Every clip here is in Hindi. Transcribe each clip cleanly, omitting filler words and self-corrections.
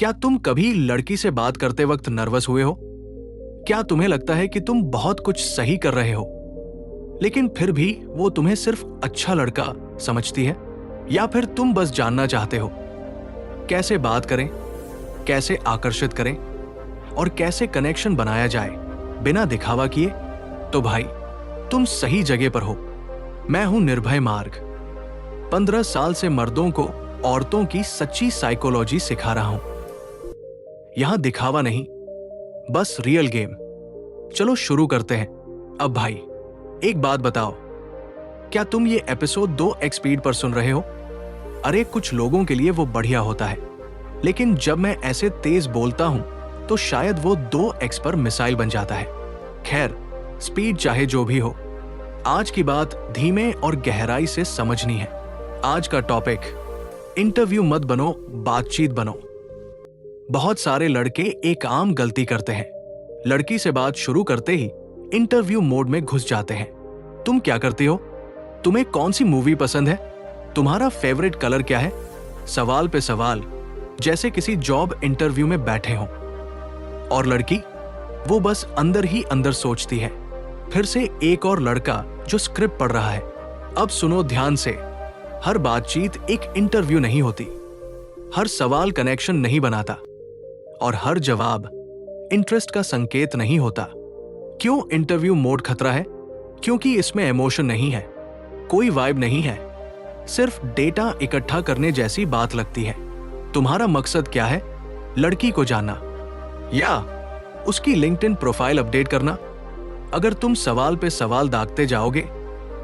क्या तुम कभी लड़की से बात करते वक्त नर्वस हुए हो? क्या तुम्हें लगता है कि तुम बहुत कुछ सही कर रहे हो, लेकिन फिर भी वो तुम्हें सिर्फ अच्छा लड़का समझती है? या फिर तुम बस जानना चाहते हो कैसे बात करें, कैसे आकर्षित करें और कैसे कनेक्शन बनाया जाए बिना दिखावा किए? तो भाई, तुम सही जगह पर हो। मैं हूं निर्भय मार्ग। 15 साल से मर्दों को औरतों की सच्ची साइकोलॉजी सिखा रहा हूं। यहां दिखावा नहीं, बस रियल गेम। चलो शुरू करते हैं। अब भाई, एक बात बताओ, क्या तुम ये एपिसोड 2x स्पीड पर सुन रहे हो? अरे कुछ लोगों के लिए वो बढ़िया होता है, लेकिन जब मैं ऐसे तेज बोलता हूं तो शायद वो 2x पर मिसाइल बन जाता है। खैर, स्पीड चाहे जो भी हो, आज की बात धीमे और गहराई से समझनी है। आज का टॉपिक, इंटरव्यू मत बनो, बातचीत बनो। बहुत सारे लड़के एक आम गलती करते हैं। लड़की से बात शुरू करते ही इंटरव्यू मोड में घुस जाते हैं। तुम क्या करती हो? तुम्हें कौन सी मूवी पसंद है? तुम्हारा फेवरेट कलर क्या है? सवाल पे सवाल, जैसे किसी जॉब इंटरव्यू में बैठे हो। और लड़की, वो बस अंदर ही अंदर सोचती है, फिर से एक और लड़का जो स्क्रिप्ट पढ़ रहा है। अब सुनो ध्यान से, हर बातचीत एक इंटरव्यू नहीं होती, हर सवाल कनेक्शन नहीं बनाता और हर जवाब इंटरेस्ट का संकेत नहीं होता। क्यों इंटरव्यू मोड खतरा है? क्योंकि इसमें इमोशन नहीं है, कोई वाइब नहीं है, सिर्फ डेटा इकट्ठा करने जैसी बात लगती है। तुम्हारा मकसद क्या है? लड़की को जानना या उसकी लिंक्डइन प्रोफाइल अपडेट करना? अगर तुम सवाल पे सवाल दागते जाओगे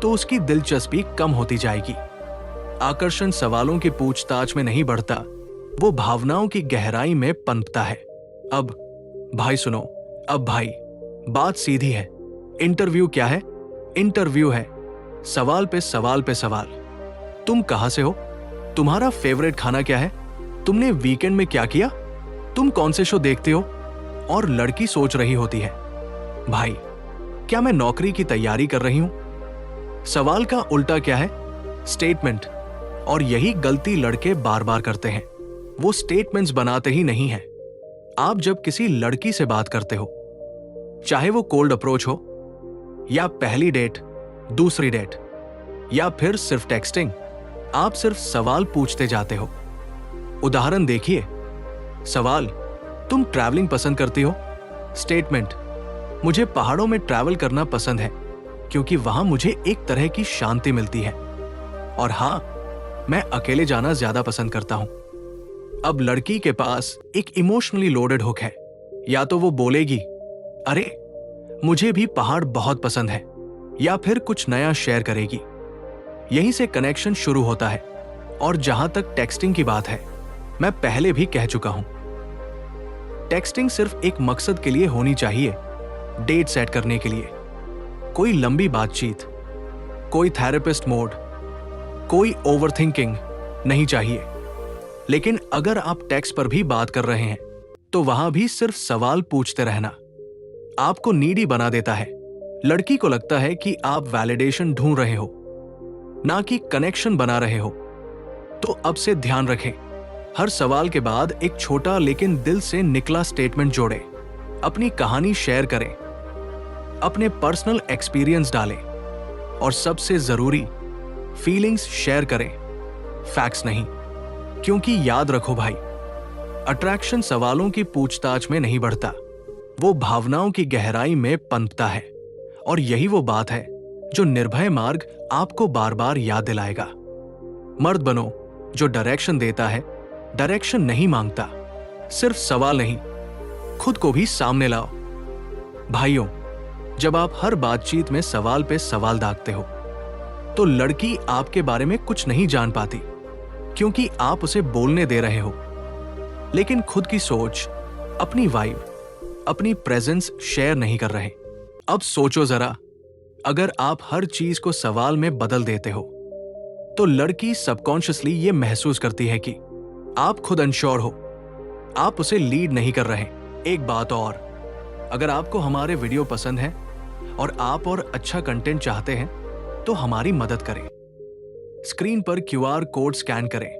तो उसकी दिलचस्पी कम होती जाएगी। आकर्षण सवालों की पूछताछ में नहीं बढ़ता, वो भावनाओं की गहराई में पनपता है। अब भाई सुनो, अब भाई, बात सीधी है। इंटरव्यू क्या है? इंटरव्यू है सवाल पे सवाल पे सवाल। तुम कहां से हो? तुम्हारा फेवरेट खाना क्या है? तुमने वीकेंड में क्या किया? तुम कौन से शो देखते हो? और लड़की सोच रही होती है, भाई, क्या मैं नौकरी की तैयारी कर रही हूं? सवाल का उल्टा क्या है? स्टेटमेंट। और यही गलती लड़के बार बार करते हैं। वो स्टेटमेंट्स बनाते ही नहीं हैं। आप जब किसी लड़की से बात करते हो, चाहे वो कोल्ड अप्रोच हो या पहली डेट, दूसरी डेट या फिर सिर्फ टेक्सटिंग, आप सिर्फ सवाल पूछते जाते हो। उदाहरण देखिए। सवाल, तुम ट्रैवलिंग पसंद करती हो? स्टेटमेंट, मुझे पहाड़ों में ट्रैवल करना पसंद है क्योंकि वहां मुझे एक तरह की शांति मिलती है। और हां, मैं अकेले जाना ज्यादा पसंद करता हूं। अब लड़की के पास एक इमोशनली लोडेड हुक है। या तो वो बोलेगी, अरे मुझे भी पहाड़ बहुत पसंद है, या फिर कुछ नया शेयर करेगी। यहीं से कनेक्शन शुरू होता है। और जहां तक टेक्सटिंग की बात है, मैं पहले भी कह चुका हूं, टेक्सटिंग सिर्फ एक मकसद के लिए होनी चाहिए, डेट सेट करने के लिए। कोई लंबी बातचीत, कोई थेरेपिस्ट मोड, कोई ओवरथिंकिंग नहीं चाहिए। लेकिन अगर आप टेक्स्ट पर भी बात कर रहे हैं तो वहां भी सिर्फ सवाल पूछते रहना आपको नीडी बना देता है। लड़की को लगता है कि आप वैलिडेशन ढूंढ रहे हो, ना कि कनेक्शन बना रहे हो। तो अब से ध्यान रखें, हर सवाल के बाद एक छोटा लेकिन दिल से निकला स्टेटमेंट जोड़ें। अपनी कहानी शेयर करें, अपने पर्सनल एक्सपीरियंस डालें और सबसे जरूरी, फीलिंग्स शेयर करें, फैक्ट्स नहीं। क्योंकि याद रखो भाई, अट्रैक्शन सवालों की पूछताछ में नहीं बढ़ता, वो भावनाओं की गहराई में पनपता है। और यही वो बात है जो निर्भय मार्ग आपको बार बार याद दिलाएगा। मर्द बनो जो डायरेक्शन देता है, डायरेक्शन नहीं मांगता। सिर्फ सवाल नहीं, खुद को भी सामने लाओ। भाइयों, जब आप हर बातचीत में सवाल पे सवाल दागते हो तो लड़की आपके बारे में कुछ नहीं जान पाती, क्योंकि आप उसे बोलने दे रहे हो, लेकिन खुद की सोच, अपनी वाइब, अपनी प्रेजेंस शेयर नहीं कर रहे। अब सोचो जरा, अगर आप हर चीज को सवाल में बदल देते हो तो लड़की सबकॉन्शियसली ये महसूस करती है कि आप खुद अनश्योर हो, आप उसे लीड नहीं कर रहे। एक बात और, अगर आपको हमारे वीडियो पसंद है और आप और अच्छा कंटेंट चाहते हैं तो हमारी मदद करें। स्क्रीन पर क्यूआर कोड स्कैन करें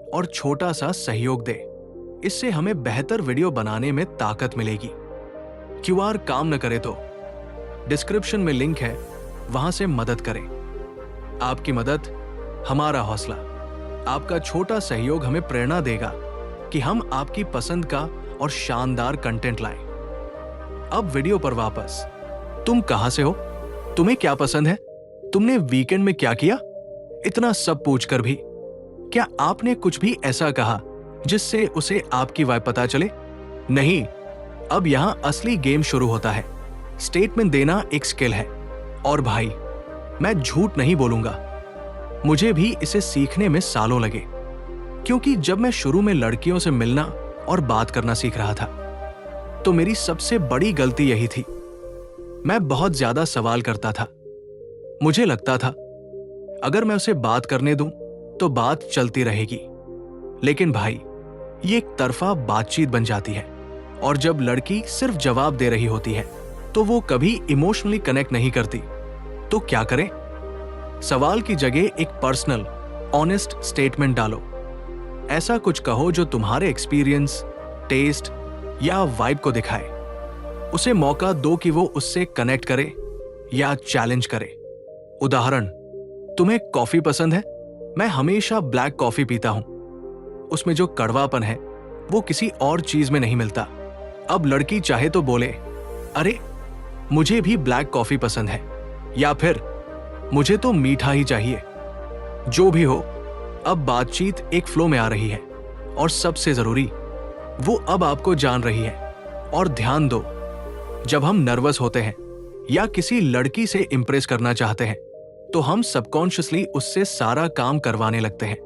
और छोटा सा सहयोग दें। इससे हमें बेहतर वीडियो बनाने में ताकत मिलेगी। क्यूआर काम न करे तो डिस्क्रिप्शन में लिंक है, वहां से मदद करें। आपकी मदद हमारा हौसला, आपका छोटा सहयोग हमें प्रेरणा देगा कि हम आपकी पसंद का और शानदार कंटेंट लाएं। अब वीडियो पर वापस। तुम कहां से हो? तुम्हें क्या पसंद है? तुमने वीकेंड में क्या किया? इतना सब पूछकर भी क्या आपने कुछ भी ऐसा कहा जिससे उसे आपकी वाइब पता चले? नहीं। अब यहां असली गेम शुरू होता है। स्टेटमेंट देना एक स्किल है, और भाई मैं झूठ नहीं बोलूंगा, मुझे भी इसे सीखने में सालों लगे। क्योंकि जब मैं शुरू में लड़कियों से मिलना और बात करना सीख रहा था, तो मेरी सबसे बड़ी गलती यही थी। मैं बहुत ज्यादा सवाल करता था। मुझे लगता था अगर मैं उसे बात करने दूं तो बात चलती रहेगी। लेकिन भाई, ये एक तरफा बातचीत बन जाती है, और जब लड़की सिर्फ जवाब दे रही होती है तो वो कभी इमोशनली कनेक्ट नहीं करती। तो क्या करें? सवाल की जगह एक पर्सनल, ऑनेस्ट स्टेटमेंट डालो। ऐसा कुछ कहो जो तुम्हारे एक्सपीरियंस, टेस्ट या वाइब को दिखाए। उसे मौका दो कि वो उससे कनेक्ट करे या चैलेंज करे। उदाहरण, तुम्हें कॉफी पसंद है? मैं हमेशा ब्लैक कॉफी पीता हूं। उसमें जो कड़वापन है वो किसी और चीज में नहीं मिलता। अब लड़की चाहे तो बोले, अरे मुझे भी ब्लैक कॉफी पसंद है, या फिर मुझे तो मीठा ही चाहिए। जो भी हो, अब बातचीत एक फ्लो में आ रही है, और सबसे जरूरी, वो अब आपको जान रही है। और ध्यान दो, जब हम नर्वस होते हैं या किसी लड़की से इंप्रेस करना चाहते हैं, तो हम सबकॉन्शियसली उससे सारा काम करवाने लगते हैं।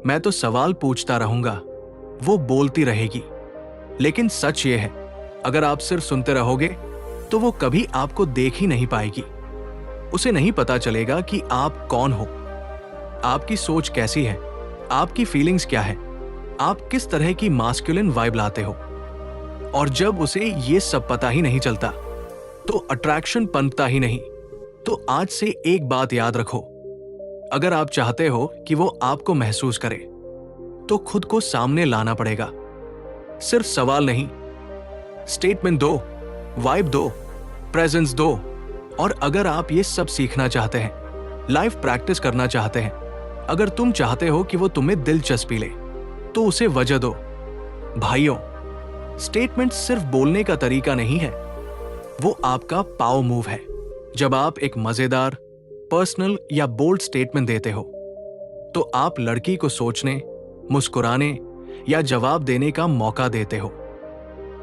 मैं तो सवाल पूछता रहूंगा, वो बोलती रहेगी। लेकिन सच ये है, अगर आप सिर्फ सुनते रहोगे तो वो कभी आपको देख ही नहीं पाएगी। उसे नहीं पता चलेगा कि आप कौन हो, आपकी सोच कैसी है, आपकी फीलिंग्स क्या है, आप किस तरह की मास्कुलिन वाइब लाते हो। और जब उसे ये सब पता ही नहीं चलता, तो अट्रैक्शन पनपता ही नहीं। तो आज से एक बात याद रखो, अगर आप चाहते हो कि वो आपको महसूस करे, तो खुद को सामने लाना पड़ेगा। सिर्फ सवाल नहीं, स्टेटमेंट दो, वाइब दो, प्रेजेंस दो। और अगर आप ये सब सीखना चाहते हैं, लाइव प्रैक्टिस करना चाहते हैं, अगर तुम चाहते हो कि वो तुम्हें दिलचस्पी ले, तो उसे वजह दो। भाइयों, स्टेटमेंट सिर्फ बोलने का तरीका नहीं है, वो आपका पावर मूव है। जब आप एक मजेदार, पर्सनल या बोल्ड स्टेटमेंट देते हो, तो आप लड़की को सोचने, मुस्कुराने या जवाब देने का मौका देते हो।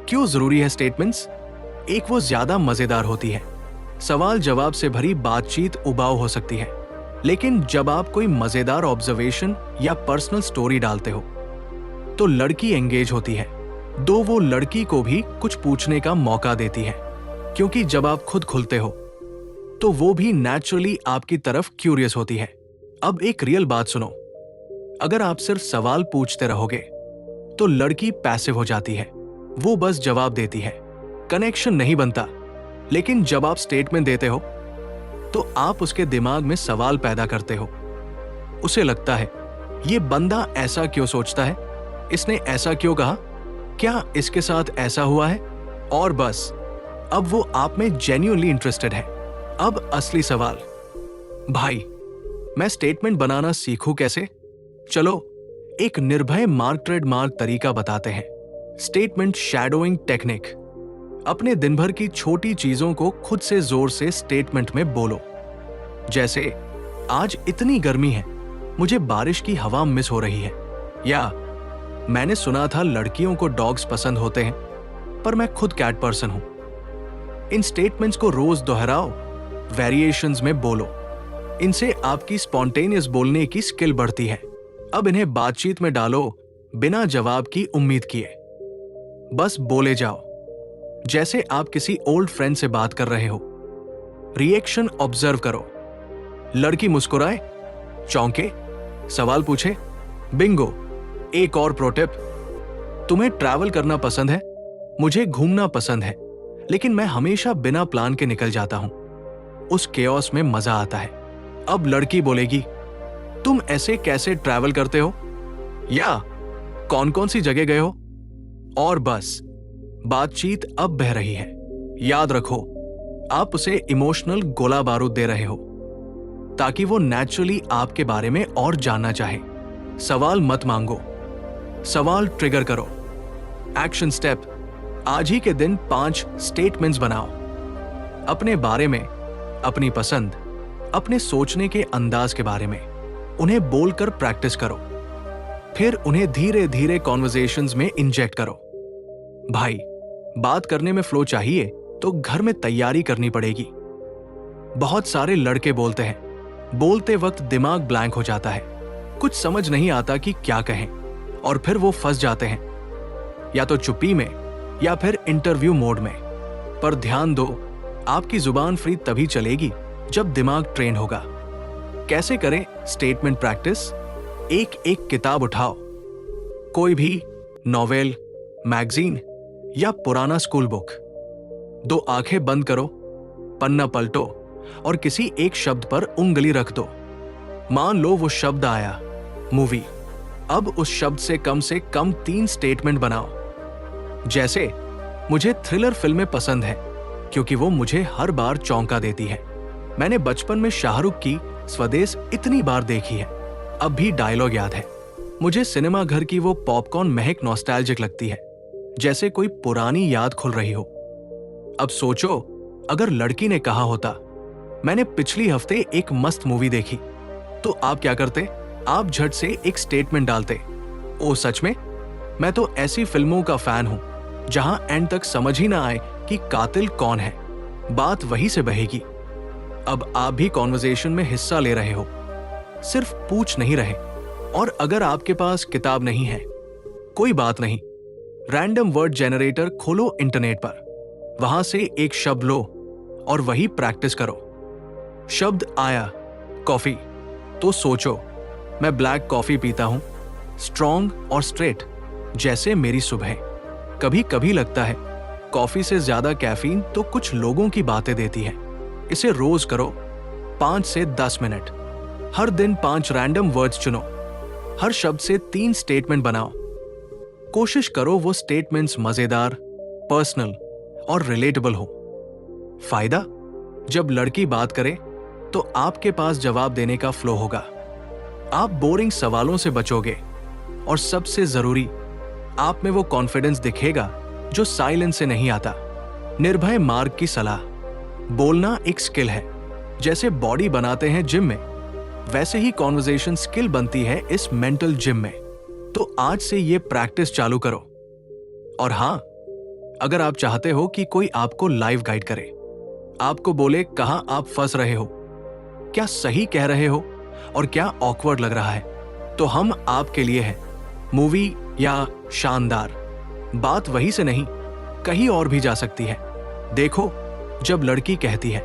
क्यों जरूरी है स्टेटमेंट्स? एक, वो ज्यादा मजेदार होती है। सवाल जवाब से भरी बातचीत उबाऊ हो सकती है, लेकिन जब आप कोई मजेदार ऑब्जर्वेशन या पर्सनल स्टोरी डालते हो, तो लड़की एंगेज होती है। दो, वो लड़की को भी कुछ पूछने का मौका देती है, क्योंकि जब आप खुद खुलते हो, तो वो भी नेचुरली आपकी तरफ क्यूरियस होती है। अब एक रियल बात सुनो, अगर आप सिर्फ सवाल पूछते रहोगे, तो लड़की पैसिव हो जाती है, वो बस जवाब देती है, कनेक्शन नहीं बनता। लेकिन जब आप स्टेटमेंट देते हो, तो आप उसके दिमाग में सवाल पैदा करते हो। उसे लगता है, ये बंदा ऐसा क्यों सोचता है, इसने ऐसा क्यों कहा, क्या इसके साथ ऐसा हुआ है? और बस, अब वो आप में जेन्युइनली इंटरेस्टेड है। अब असली सवाल, भाई मैं स्टेटमेंट बनाना सीखूं कैसे? चलो एक निर्भय मार्क ट्रेडमार्क तरीका बताते हैं, स्टेटमेंट शैडोइंग टेक्निक। अपने दिन भर की छोटी चीजों को खुद से जोर से स्टेटमेंट में बोलो। जैसे, आज इतनी गर्मी है, मुझे बारिश की हवा मिस हो रही है। या मैंने सुना था लड़कियों को डॉग्स पसंद होते हैं, पर मैं खुद कैट पर्सन हूं। इन स्टेटमेंट्स को रोज दोहराओ, वेरिएशंस में बोलो। इनसे आपकी स्पॉन्टेनियस बोलने की स्किल बढ़ती है। अब इन्हें बातचीत में डालो, बिना जवाब की उम्मीद किए। बस बोले जाओ, जैसे आप किसी ओल्ड फ्रेंड से बात कर रहे हो। रिएक्शन ऑब्जर्व करो। लड़की मुस्कुराए, चौंके, सवाल पूछे, बिंगो। एक और प्रो टिप, तुम्हें ट्रैवल करना पसंद है? मुझे घूमना पसंद है, लेकिन मैं हमेशा बिना प्लान के निकल जाता हूं। उस केओस में मजा आता है। अब लड़की बोलेगी, तुम ऐसे कैसे ट्रैवल करते हो? या कौन कौन सी जगह गए हो? और बस बातचीत अब बह रही है। याद रखो, आप उसे इमोशनल गोला बारूद दे रहे हो ताकि वो नेचुरली आपके बारे में और जानना चाहे। सवाल मत मांगो, सवाल ट्रिगर करो। एक्शन स्टेप, आज ही के दिन 5 स्टेटमेंट्स बनाओ अपने बारे में, अपनी पसंद, अपने सोचने के अंदाज के बारे में। उन्हें बोलकर प्रैक्टिस करो, फिर उन्हें धीरे धीरे कॉन्वर्सेशंस में इंजेक्ट करो। भाई, बात करने में फ्लो चाहिए तो घर में तैयारी करनी पड़ेगी। बहुत सारे लड़के बोलते हैं, बोलते वक्त दिमाग ब्लैंक हो जाता है, कुछ समझ नहीं आता कि क्या कहें, और फिर वो फंस जाते हैं, या तो चुप्पी में या फिर इंटरव्यू मोड में। पर ध्यान दो, आपकी जुबान फ्री तभी चलेगी जब दिमाग ट्रेन होगा। कैसे करें स्टेटमेंट प्रैक्टिस? एक एक किताब उठाओ, कोई भी नॉवेल, मैगजीन या पुराना स्कूल बुक। 2 आंखें बंद करो, पन्ना पलटो और किसी एक शब्द पर उंगली रख दो। मान लो वो शब्द आया, मूवी। अब उस शब्द से कम 3 स्टेटमेंट बनाओ। जैसे, मुझे थ्रिलर फिल्में पसंद है क्योंकि वो मुझे हर बार चौंका देती है। मैंने बचपन में शाहरुख की स्वदेश इतनी बार देखी है, अब भी डायलॉग याद है। मुझे सिनेमा घर की वो पॉपकॉर्न महक नॉस्टैल्जिक लगती है, जैसे कोई पुरानी याद खुल रही हो। अब सोचो, अगर लड़की ने कहा होता, मैंने पिछली हफ्ते एक मस्त मूवी देखी, तो आप क्या करते? आप झट से एक स्टेटमेंट डालते, ओ सच में? मैं तो ऐसी फिल्मों का फैन हूं जहां एंड तक समझ ही ना आए कि कातिल कौन है। बात वहीं से बहेगी। अब आप भी कॉन्वर्सेशन में हिस्सा ले रहे हो, सिर्फ पूछ नहीं रहे। और अगर आपके पास किताब नहीं है, कोई बात नहीं, रैंडम वर्ड जनरेटर खोलो इंटरनेट पर, वहां से एक शब्द लो और वही प्रैक्टिस करो। शब्द आया, कॉफी, तो सोचो, मैं ब्लैक कॉफी पीता हूं, स्ट्रॉन्ग और स्ट्रेट, जैसे मेरी सुबह। कभी कभी लगता है कॉफी से ज्यादा कैफीन तो कुछ लोगों की बातें देती है। इसे रोज करो, 5 से 10 मिनट। हर दिन 5 रैंडम वर्ड्स चुनो, हर शब्द से 3 स्टेटमेंट बनाओ। कोशिश करो वो स्टेटमेंट्स मजेदार, पर्सनल और रिलेटेबल हो। फायदा, जब लड़की बात करे तो आपके पास जवाब देने का फ्लो होगा। आप बोरिंग सवालों से बचोगे और सबसे जरूरी, आप में वो कॉन्फिडेंस दिखेगा जो साइलेंस से नहीं आता। निर्भय मार्ग की सलाह, बोलना एक स्किल है। जैसे बॉडी बनाते हैं जिम में, वैसे ही कॉन्वर्सेशन स्किल बनती है इस मेंटल जिम में। तो आज से ये प्रैक्टिस चालू करो। और हां, अगर आप चाहते हो कि कोई आपको लाइव गाइड करे, आपको बोले कहां आप फंस रहे हो, क्या सही कह रहे हो और क्या ऑकवर्ड लग रहा है, तो हम आपके लिए हैं। मूवी या शानदार, बात वही से नहीं, कहीं और भी जा सकती है। देखो, जब लड़की कहती है,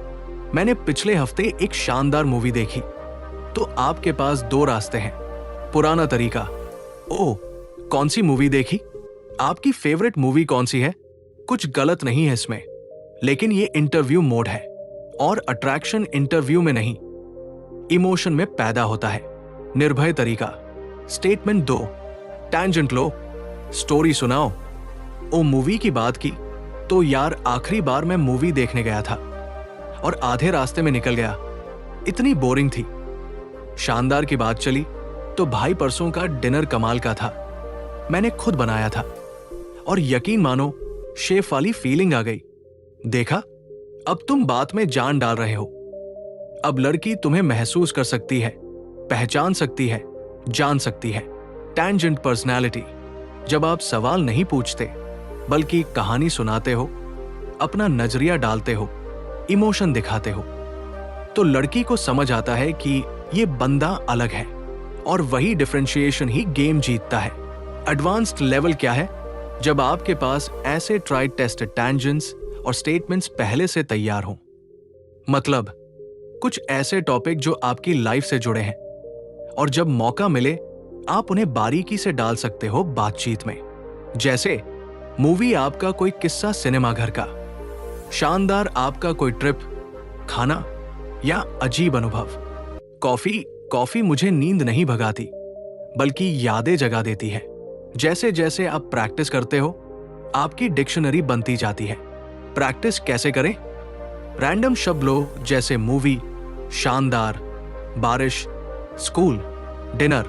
मैंने पिछले हफ्ते एक शानदार मूवी देखी, तो आपके पास 2 रास्ते हैं। पुराना तरीका, ओह, कौन सी मूवी देखी? आपकी फेवरेट मूवी कौन सी है? कुछ गलत नहीं है इसमें, लेकिन ये इंटरव्यू मोड है और अट्रैक्शन इंटरव्यू में नहीं, इमोशन में पैदा होता है। निर्भय तरीका, स्टेटमेंट 2, टैंजेंट लो, स्टोरी सुनाओ। ओ, मूवी की बात की तो यार, आखिरी बार मैं मूवी देखने गया था और आधे रास्ते में निकल गया, इतनी बोरिंग थी। शानदार की बात चली तो भाई, परसों का डिनर कमाल का था, मैंने खुद बनाया था, और यकीन मानो शेफ वाली फीलिंग आ गई। देखा, अब तुम बात में जान डाल रहे हो। अब लड़की तुम्हें महसूस कर सकती है, पहचान सकती है, जान सकती है। टैंजेंट पर्सनैलिटी, जब आप सवाल नहीं पूछते बल्कि कहानी सुनाते हो, अपना नजरिया डालते हो, इमोशन दिखाते हो, तो लड़की को समझ आता है कि ये बंदा अलग है, और वही डिफरेंशिएशन ही गेम जीतता है। एडवांस्ड लेवल क्या है? जब आपके पास ऐसे ट्राइड टेस्टेड टैंजेंट्स और स्टेटमेंट्स पहले से तैयार हों। मतलब कुछ ऐसे टॉपिक जो आपकी लाइफ से जुड़े हैं, और जब मौका मिले आप उन्हें बारीकी से डाल सकते हो बातचीत में। जैसे मूवी आपका कोई किस्सा सिनेमा घर का, शानदार आपका कोई ट्रिप, खाना या अजीब अनुभव। कॉफी मुझे नींद नहीं भगाती बल्कि यादें जगा देती है। जैसे जैसे आप प्रैक्टिस करते हो आपकी डिक्शनरी बनती जाती है। प्रैक्टिस कैसे करें? रैंडम शब्द लो, जैसे मूवी, शानदार, बारिश, स्कूल, डिनर।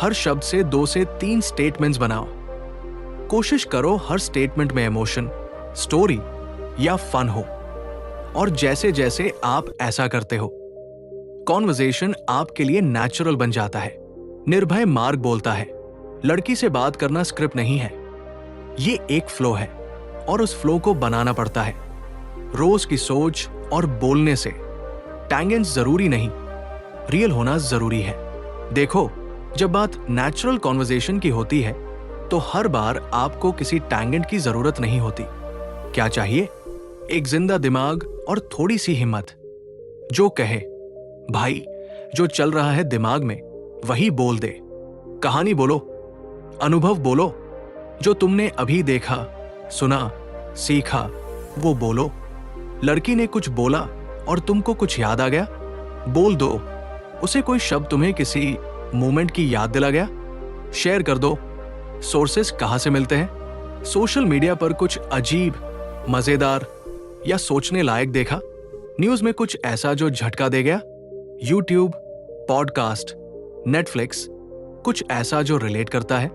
हर शब्द से 2 से 3 स्टेटमेंट्स बनाओ। कोशिश करो हर स्टेटमेंट में इमोशन, स्टोरी या फन हो। और जैसे जैसे आप ऐसा करते हो, कॉन्वर्सेशन आपके लिए नेचुरल बन जाता है। निर्भय मार्ग बोलता है, लड़की से बात करना स्क्रिप्ट नहीं है, ये एक फ्लो है और उस फ्लो को बनाना पड़ता है। रोज की सोच और बोलने से। टैंजेंट्स जरूरी नहीं, रियल होना जरूरी है। देखो, जब बात नेचुरल कॉन्वर्सेशन की होती है तो हर बार आपको किसी टैंजेंट की जरूरत नहीं होती। क्या चाहिए? एक जिंदा दिमाग और थोड़ी सी हिम्मत, जो कहे, भाई जो चल रहा है दिमाग में वही बोल दे। कहानी बोलो, अनुभव बोलो, जो तुमने अभी देखा, सुना, सीखा वो बोलो। लड़की ने कुछ बोला और तुमको कुछ याद आ गया, बोल दो उसे। कोई शब्द तुम्हें किसी मोमेंट की याद दिला गया, शेयर कर दो। सोर्सेस कहां से मिलते हैं? सोशल मीडिया पर कुछ अजीब, मजेदार या सोचने लायक देखा, न्यूज में कुछ ऐसा जो झटका दे गया, यूट्यूब, पॉडकास्ट, नेटफ्लिक्स, कुछ ऐसा जो रिलेट करता है।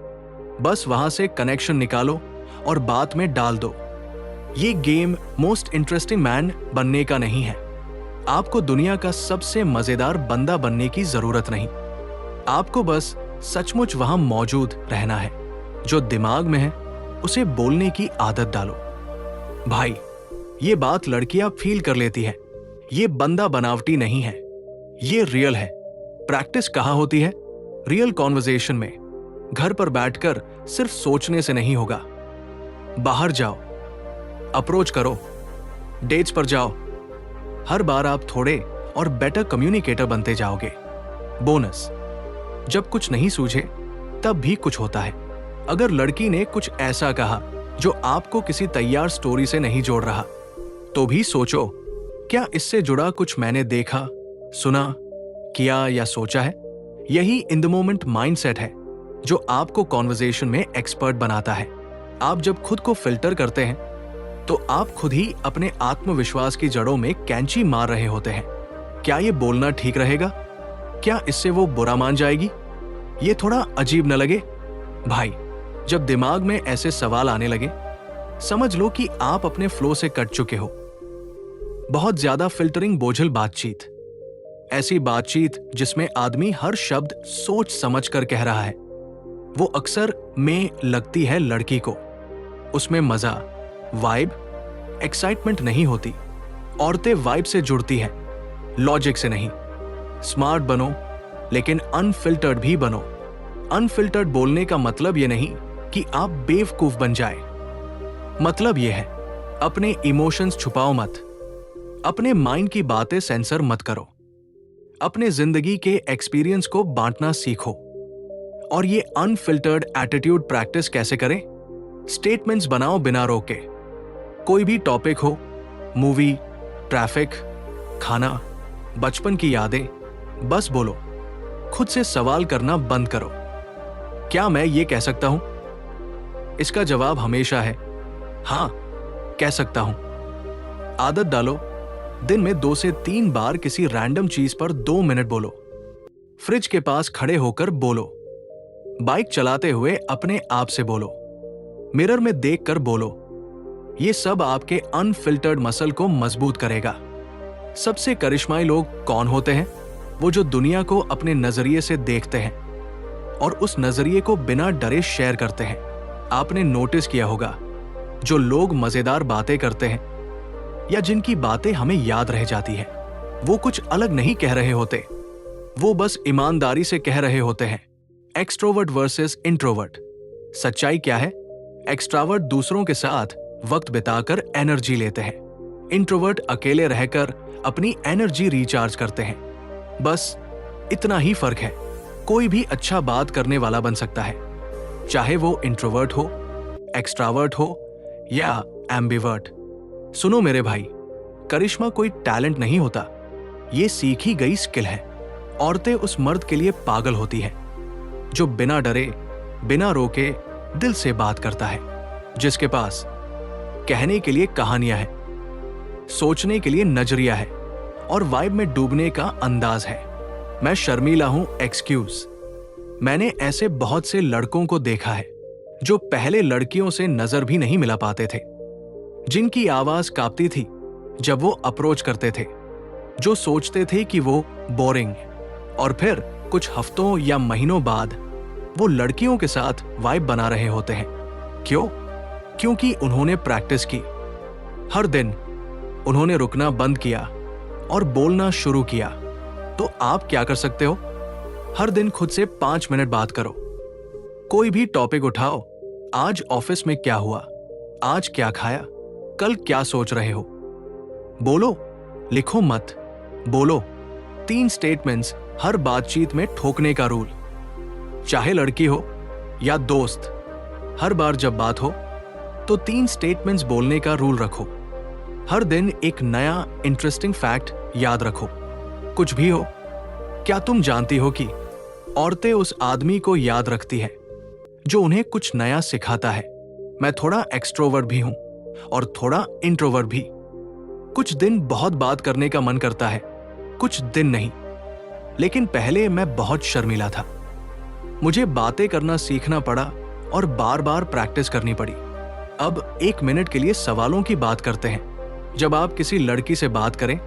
बस वहां से कनेक्शन निकालो और बात में डाल दो। ये गेम मोस्ट इंटरेस्टिंग मैन बनने का नहीं है। आपको दुनिया का सबसे मजेदार बंदा बनने की जरूरत नहीं। आपको बस सचमुच वहां मौजूद रहना है। जो दिमाग में है उसे बोलने की आदत डालो। भाई, ये बात लड़कियां फील कर लेती है। ये बंदा बनावटी नहीं है, ये रियल है। प्रैक्टिस कहां होती है? रियल कॉन्वर्सेशन में। घर पर बैठकर सिर्फ सोचने से नहीं होगा। बाहर जाओ, अप्रोच करो, डेट्स पर जाओ। हर बार आप थोड़े और बेटर कम्युनिकेटर बनते जाओगे। बोनस, जब कुछ नहीं सूझे तब भी कुछ होता है। अगर लड़की ने कुछ ऐसा कहा जो आपको किसी तैयार स्टोरी से नहीं जोड़ रहा, तो भी सोचो, क्या इससे जुड़ा कुछ मैंने देखा, सुना, किया या सोचा है? यही इन द मोमेंट माइंडसेट है जो आपको कॉन्वर्सेशन में एक्सपर्ट बनाता है। आप जब खुद को फिल्टर करते हैं तो आप खुद ही अपने आत्मविश्वास की जड़ों में कैंची मार रहे होते हैं। क्या ये बोलना ठीक रहेगा? क्या इससे वो बुरा मान जाएगी? ये थोड़ा अजीब न लगे? भाई, जब दिमाग में ऐसे सवाल आने लगे, समझ लो कि आप अपने फ्लो से कट चुके हो। बहुत ज्यादा फिल्टरिंग बोझल बातचीत, ऐसी बातचीत जिसमें आदमी हर शब्द सोच समझ कर कह रहा है, वो अक्सर में लगती है लड़की को। उसमें मजा, वाइब, एक्साइटमेंट नहीं होती। औरतें वाइब से जुड़ती हैं, लॉजिक से नहीं। स्मार्ट बनो, लेकिन अनफिल्टर्ड भी बनो। अनफिल्टर्ड बोलने का मतलब ये नहीं कि आप बेवकूफ बन जाए। मतलब ये है, अपने इमोशंस छुपाओ मत। अपने माइंड की बातें सेंसर मत करो। अपने जिंदगी के एक्सपीरियंस को बांटना सीखो। और ये अनफिल्टर्ड एटीट्यूड प्रैक्टिस कैसे करें? स्टेटमेंट्स बनाओ बिना रोके। कोई भी टॉपिक हो, मूवी, ट्रैफिक, खाना, बचपन की यादें, बस बोलो। खुद से सवाल करना बंद करो, क्या मैं ये कह सकता हूं? इसका जवाब हमेशा है हां, कह सकता हूं। आदत डालो, दिन में 2 से 3 बार किसी रैंडम चीज पर 2 मिनट बोलो। फ्रिज के पास खड़े होकर बोलो। बाइक चलाते हुए अपने आप से बोलो। मिरर में देखकर बोलो। ये सब आपके अनफिल्टर्ड मसल को मजबूत करेगा। सबसे करिश्माई लोग कौन होते हैं? वो जो दुनिया को अपने नजरिए से देखते हैं और उस नजरिए को बिना डरे शेयर करते हैं। आपने नोटिस किया होगा, जो लोग मजेदार बातें करते हैं या जिनकी बातें हमें याद रह जाती है, वो कुछ अलग नहीं कह रहे होते, वो बस ईमानदारी से कह रहे होते हैं। Extrovert versus introvert. सच्चाई क्या है? एक्सट्रावर्ट दूसरों के साथ वक्त बिताकर एनर्जी लेते हैं। इंट्रोवर्ट अकेले रहकर अपनी एनर्जी रिचार्ज करते हैं। बस इतना ही फर्क है। कोई भी अच्छा बात करने वाला बन सकता है, चाहे वो इंट्रोवर्ट हो, एक्सट्रावर्ट हो या एम्बिवर्ट। सुनो मेरे भाई, करिश्मा कोई टैलेंट नहीं होता, ये सीखी गई स्किल है। औरतें उस मर्द के लिए पागल होती हैं जो बिना डरे, बिना रोके दिल से बात करता है। जिसके पास कहने के लिए कहानियां हैं, सोचने के लिए नजरिया है और वाइब में डूबने का अंदाज है। मैं शर्मीला हूं एक्सक्यूज। मैंने ऐसे बहुत से लड़कों को देखा है जो पहले लड़कियों से नजर भी नहीं मिला पाते थे, जिनकी आवाज कांपती थी जब वो अप्रोच करते थे, जो सोचते थे कि वो बोरिंग, और फिर कुछ हफ्तों या महीनों बाद वो लड़कियों के साथ वाइब बना रहे होते हैं। क्यों? क्योंकि उन्होंने प्रैक्टिस की। हर दिन उन्होंने रुकना बंद किया और बोलना शुरू किया। तो आप क्या कर सकते हो? हर दिन खुद से 5 मिनट बात करो। कोई भी टॉपिक उठाओ। आज ऑफिस में क्या हुआ, आज क्या खाया, कल क्या सोच रहे हो। बोलो, लिखो मत, बोलो। 3 स्टेटमेंट्स हर बातचीत में ठोकने का रूल। चाहे लड़की हो या दोस्त, हर बार जब बात हो तो 3 स्टेटमेंट्स बोलने का रूल रखो। हर दिन एक नया इंटरेस्टिंग फैक्ट याद रखो। कुछ भी हो। क्या तुम जानती हो कि औरतें उस आदमी को याद रखती हैं जो उन्हें कुछ नया सिखाता है? मैं थोड़ा एक्सट्रोवर्ट भी हूं और थोड़ा इंट्रोवर्ट भी। कुछ दिन बहुत बात करने का मन करता है, कुछ दिन नहीं। लेकिन पहले मैं बहुत शर्मीला था। मुझे बातें करना सीखना पड़ा और बार बार प्रैक्टिस करनी पड़ी। अब 1 मिनट के लिए सवालों की बात करते हैं। जब आप किसी लड़की से बात करें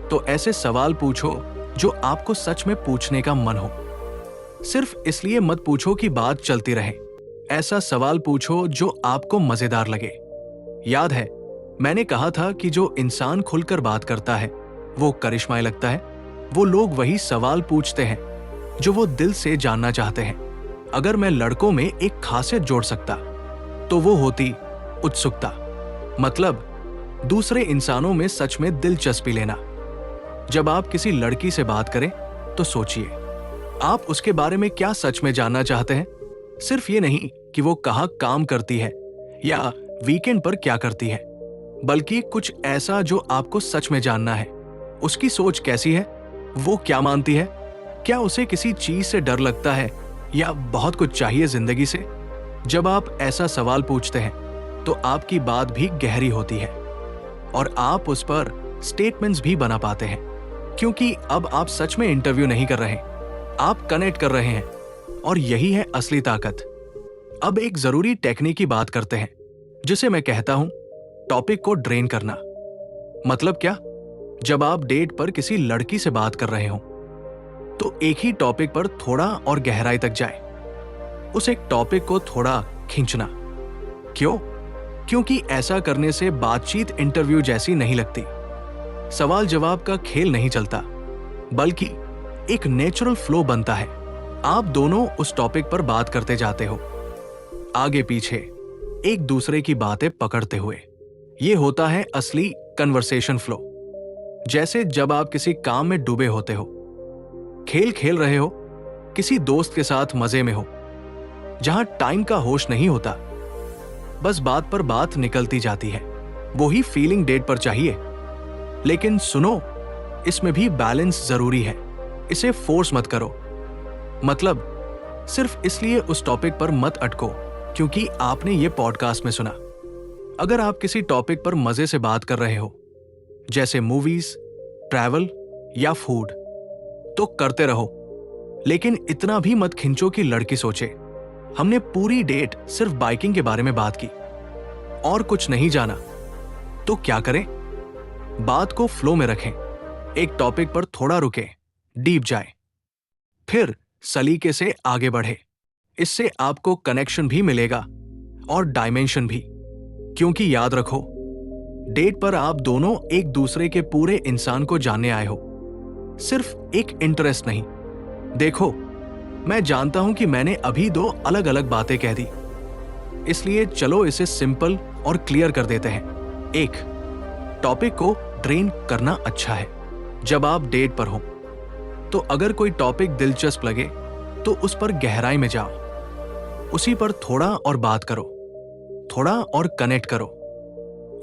तो ऐसे सवाल पूछो जो आपको सच में पूछने का मन हो। सिर्फ इसलिए मत पूछो कि बात चलती रहे। ऐसा सवाल पूछो जो आपको मजेदार लगे। याद है, मैंने कहा था कि जो इंसान खुलकर बात करता है वो करिश्माई लगता है। वो लोग वही सवाल पूछते हैं जो वो दिल से जानना चाहते हैं। अगर मैं लड़कों में एक खासियत जोड़ सकता तो वो होती उत्सुकता। मतलब दूसरे इंसानों में सच में दिलचस्पी लेना। जब आप किसी लड़की से बात करें तो सोचिए, आप उसके बारे में क्या सच में जानना चाहते हैं। सिर्फ ये नहीं कि वो कहाँ काम करती है या वीकेंड पर क्या करती है, बल्कि कुछ ऐसा जो आपको सच में जानना है। उसकी सोच कैसी है, वो क्या मानती है, क्या उसे किसी चीज से डर लगता है या बहुत कुछ चाहिए जिंदगी से। जब आप ऐसा सवाल पूछते हैं तो आपकी बात भी गहरी होती है और आप उस पर स्टेटमेंट्स भी बना पाते हैं, क्योंकि अब आप सच में इंटरव्यू नहीं कर रहे, आप कनेक्ट कर रहे हैं, और यही है असली ताकत। अब एक जरूरी टेक्निक की बात करते हैं जिसे मैं कहता हूं टॉपिक को ड्रेन करना। मतलब क्या? जब आप डेट पर किसी लड़की से बात कर रहे हो तो एक ही टॉपिक पर थोड़ा और गहराई तक जाए। उस एक टॉपिक को थोड़ा खींचना। क्यों? क्योंकि ऐसा करने से बातचीत इंटरव्यू जैसी नहीं लगती। सवाल जवाब का खेल नहीं चलता, बल्कि एक नेचुरल फ्लो बनता है। आप दोनों उस टॉपिक पर बात करते जाते हो, आगे पीछे एक दूसरे की बातें पकड़ते हुए। यह होता है असली कन्वर्सेशन फ्लो। जैसे जब आप किसी काम में डूबे होते हो, खेल खेल रहे हो, किसी दोस्त के साथ मजे में हो, जहां टाइम का होश नहीं होता, बस बात पर बात निकलती जाती है। वही फीलिंग डेट पर चाहिए। लेकिन सुनो, इसमें भी बैलेंस जरूरी है। इसे फोर्स मत करो। मतलब सिर्फ इसलिए उस टॉपिक पर मत अटको क्योंकि आपने ये पॉडकास्ट में सुना। अगर आप किसी टॉपिक पर मजे से बात कर रहे हो, जैसे मूवीज, ट्रैवल या फूड, तो करते रहो। लेकिन इतना भी मत खींचो कि लड़की सोचे हमने पूरी डेट सिर्फ बाइकिंग के बारे में बात की और कुछ नहीं जाना। तो क्या करें? बात को फ्लो में रखें। एक टॉपिक पर थोड़ा रुके, डीप जाए, फिर सलीके से आगे बढ़े। इससे आपको कनेक्शन भी मिलेगा और डायमेंशन भी। क्योंकि याद रखो, डेट पर आप दोनों एक दूसरे के पूरे इंसान को जानने आए हो, सिर्फ एक इंटरेस्ट नहीं। देखो, मैं जानता हूं कि मैंने अभी 2 अलग अलग बातें कह दी, इसलिए चलो इसे सिंपल और क्लियर कर देते हैं। 1, टॉपिक को ड्रेन करना अच्छा है जब आप डेट पर हो। तो अगर कोई टॉपिक दिलचस्प लगे तो उस पर गहराई में जाओ, उसी पर थोड़ा और बात करो, थोड़ा और कनेक्ट करो।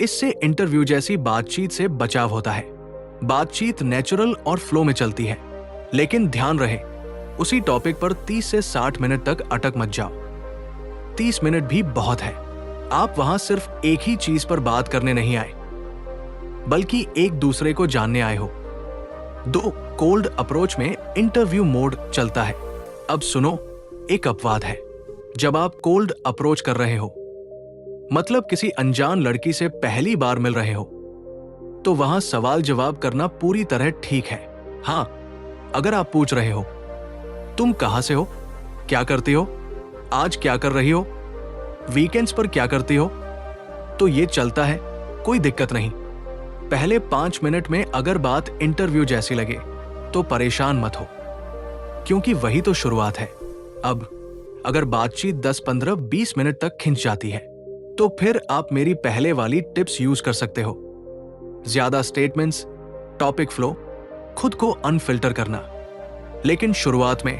इससे इंटरव्यू जैसी बातचीत से बचाव होता है। बातचीत नेचुरल और फ्लो में चलती है। लेकिन ध्यान रहे, उसी टॉपिक पर 30 से 60 मिनट तक अटक मत जाओ। 30 मिनट भी बहुत है। आप वहां सिर्फ एक ही चीज पर बात करने नहीं आए, बल्कि एक दूसरे को जानने आए हो। दो कोल्ड अप्रोच में इंटरव्यू मोड चलता है। अब सुनो, एक अपवाद है। जब आप कोल्ड अप्रोच कर रहे हो, मतलब किसी अनजान लड़की से पहली बार मिल रहे हो, तो वहां सवाल जवाब करना पूरी तरह ठीक है। हाँ, अगर आप पूछ रहे हो, तुम कहां से हो, क्या करती हो, आज क्या कर रही हो, वीकेंड्स पर क्या करती हो, तो ये चलता है, कोई दिक्कत नहीं। पहले 5 मिनट में अगर बात इंटरव्यू जैसी लगे तो परेशान मत हो, क्योंकि वही तो शुरुआत है। अब अगर बातचीत 10, 15, 20 मिनट तक खिंच जाती है, तो फिर आप मेरी पहले वाली टिप्स यूज कर सकते हो। ज्यादा स्टेटमेंट्स, टॉपिक फ्लो, खुद को अनफिल्टर करना। लेकिन शुरुआत में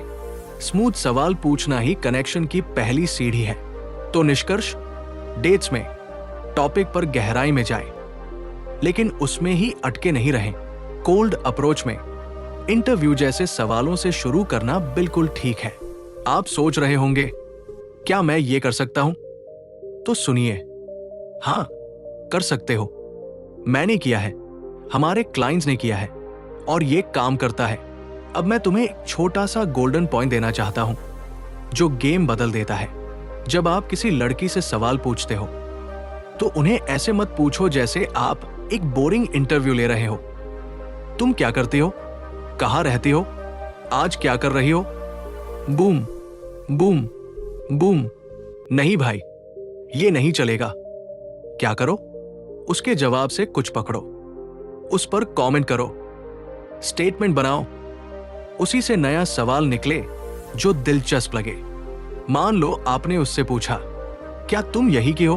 स्मूथ सवाल पूछना ही कनेक्शन की पहली सीढ़ी है। तो निष्कर्ष, डेट्स में टॉपिक पर गहराई में जाएं, लेकिन उसमें ही अटके नहीं रहें। कोल्ड अप्रोच में इंटरव्यू जैसे सवालों से शुरू करना बिल्कुल ठीक है। आप सोच रहे होंगे, क्या मैं ये कर सकता हूं? तो सुनिए, हां, कर सकते हो। मैंने किया है, हमारे क्लाइंट्स ने किया है, और ये काम करता है। अब मैं तुम्हें एक छोटा सा गोल्डन पॉइंट देना चाहता हूं, जो गेम बदल देता है। जब आप किसी लड़की से सवाल पूछते हो, तो उन्हें ऐसे मत पूछो जैसे आप एक बोरिंग इंटरव्यू ले रहे हो। तुम क्या करती हो, कहां रहती हो, आज क्या कर रही हो, बूम बूम बूम। नहीं भाई, ये नहीं चलेगा। क्या करो, उसके जवाब से कुछ पकड़ो, उस पर कमेंट करो, स्टेटमेंट बनाओ, उसी से नया सवाल निकले जो दिलचस्प लगे। मान लो आपने उससे पूछा, क्या तुम यही की हो?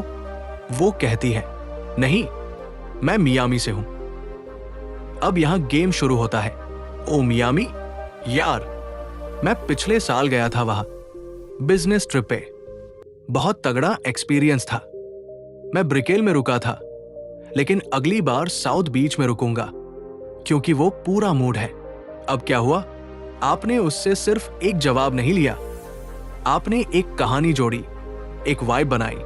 वो कहती है, नहीं, मैं मियामी से हूं। अब यहां गेम शुरू होता है। ओ मियामी, यार, मैं पिछले साल गया था वहां, बिजनेस ट्रिप पे। बहुत तगड़ा एक्सपीरियंस था। मैं ब्रिकेल में रुका था, लेकिन अगली बार साउथ बीच में रुकूंगा, क्योंकि वो पूरा मूड है। अब क्या हुआ? आपने उससे सिर्फ एक जवाब नहीं लिया, आपने एक कहानी जोड़ी, एक वाइब बनाई,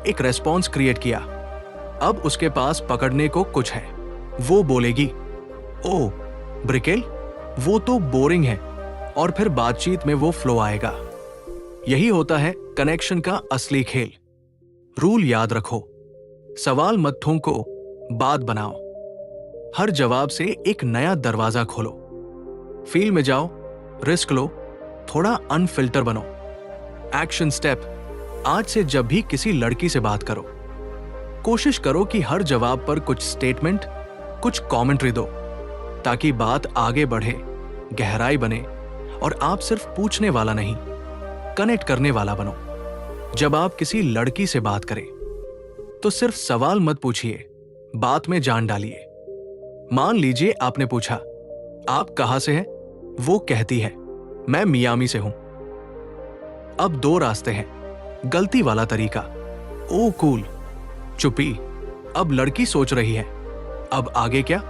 एक रेस्पॉन्स क्रिएट किया। अब उसके पास पकड़ने को कुछ है। वो बोलेगी, ओह ब्रिकेल, वो तो बोरिंग है, और फिर बातचीत में वो फ्लो आएगा। यही होता है कनेक्शन का असली खेल। रूल याद रखो, सवाल मत्थों को बात बनाओ, हर जवाब से एक नया दरवाजा खोलो, फील में जाओ, रिस्क लो, थोड़ा अनफिल्टर बनो। एक्शन स्टेप, आज से जब भी किसी लड़की से बात करो, कोशिश करो कि हर जवाब पर कुछ स्टेटमेंट, कुछ कमेंट्री दो, ताकि बात आगे बढ़े, गहराई बने, और आप सिर्फ पूछने वाला नहीं, कनेक्ट करने वाला बनो। जब आप किसी लड़की से बात करें, तो सिर्फ सवाल मत पूछिए, बात में जान डालिए। मान लीजिए आपने पूछा, आप कहां से हैं? वो कहती है, मैं मियामी से हूं। अब 2 रास्ते हैं। गलती वाला तरीका, ओ कूल, चुप्पी। अब लड़की सोच रही है, अब आगे क्या?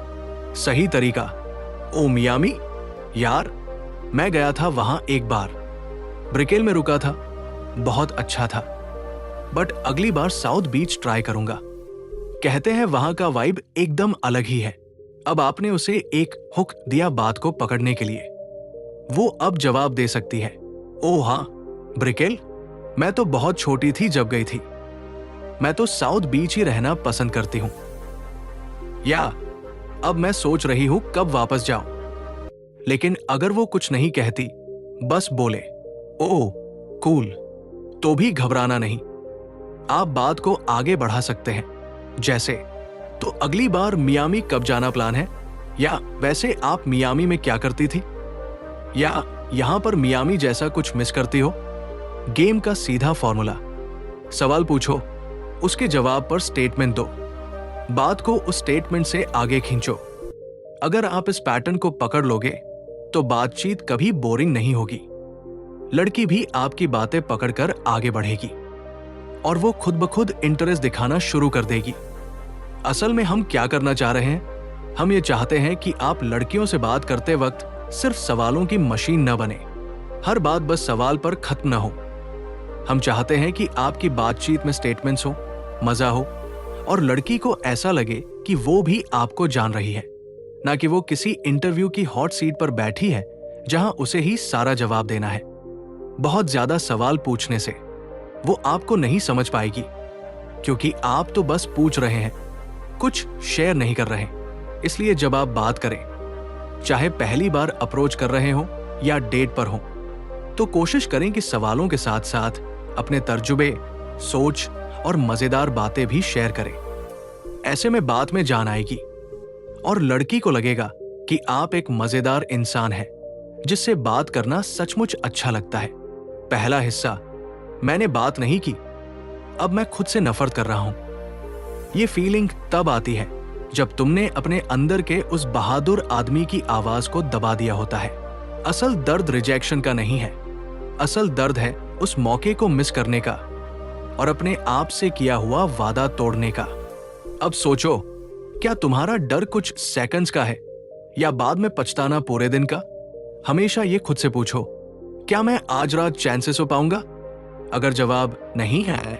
सही तरीका, ओ मियामी, यार, मैं गया था वहां एक बार, ब्रिकेल में रुका था, बहुत अच्छा था, बट अगली बार साउथ बीच ट्राई करूंगा। कहते हैं वहां का वाइब एकदम अलग ही है। अब आपने उसे एक हुक दिया बात को पकड़ने के लिए। वो अब जवाब दे सकती है, ओ हां ब्रिकेल, मैं तो बहुत छोटी थी जब गई थी, मैं तो साउथ बीच ही रहना पसंद करती हूं, या अब मैं सोच रही हूं कब वापस जाऊं। लेकिन अगर वो कुछ नहीं कहती, बस बोले, ओ कूल, तो भी घबराना नहीं, आप बात को आगे बढ़ा सकते हैं। जैसे, तो अगली बार मियामी कब जाना प्लान है? या वैसे आप मियामी में क्या करती थी? या यहां पर मियामी जैसा कुछ मिस करती हो? गेम का सीधा फॉर्मूला, सवाल पूछो, उसके जवाब पर स्टेटमेंट दो, बात को उस स्टेटमेंट से आगे खींचो। अगर आप इस पैटर्न को पकड़ लोगे, तो बातचीत कभी बोरिंग नहीं होगी। लड़की भी आपकी बातें पकड़कर आगे बढ़ेगी, और वो खुद ब खुद इंटरेस्ट दिखाना शुरू कर देगी। असल में हम क्या करना चाह रहे हैं? हम ये चाहते हैं कि आप लड़कियों से बात करते वक्त सिर्फ सवालों की मशीन न बने, हर बात बस सवाल पर खत्म न हो। हम चाहते हैं कि आपकी बातचीत में स्टेटमेंट्स हो, मजा हो और लड़की को ऐसा लगे कि वो भी आपको जान रही है, ना कि वो किसी इंटरव्यू की हॉट सीट पर बैठी है जहां उसे ही सारा जवाब देना है। बहुत ज्यादा सवाल पूछने से वो आपको नहीं समझ पाएगी, क्योंकि आप तो बस पूछ रहे हैं, कुछ शेयर नहीं कर रहे। इसलिए जब आप बात करें, चाहे पहली बार अप्रोच कर रहे हो या डेट पर हो, तो कोशिश करें कि सवालों के साथ साथ अपने तर्जुबे, सोच और मजेदार बातें भी शेयर करें। ऐसे में बात में जान आएगी और लड़की को लगेगा कि आप एक मजेदार इंसान हैं जिससे बात करना सचमुच अच्छा लगता है। पहला हिस्सा, मैंने बात नहीं की, अब मैं खुद से नफरत कर रहा हूं। ये फीलिंग तब आती है जब तुमने अपने अंदर के उस बहादुर आदमी की आवाज को दबा दिया होता है। असल दर्द रिजेक्शन का नहीं है, असल दर्द है उस मौके को मिस करने का और अपने आप से किया हुआ वादा तोड़ने का। अब सोचो, क्या तुम्हारा डर कुछ सेकंड्स का है या बाद में पछताना पूरे दिन का? हमेशा ये खुद से पूछो, क्या मैं आज रात चैन से सो पाऊंगा? अगर जवाब नहीं है,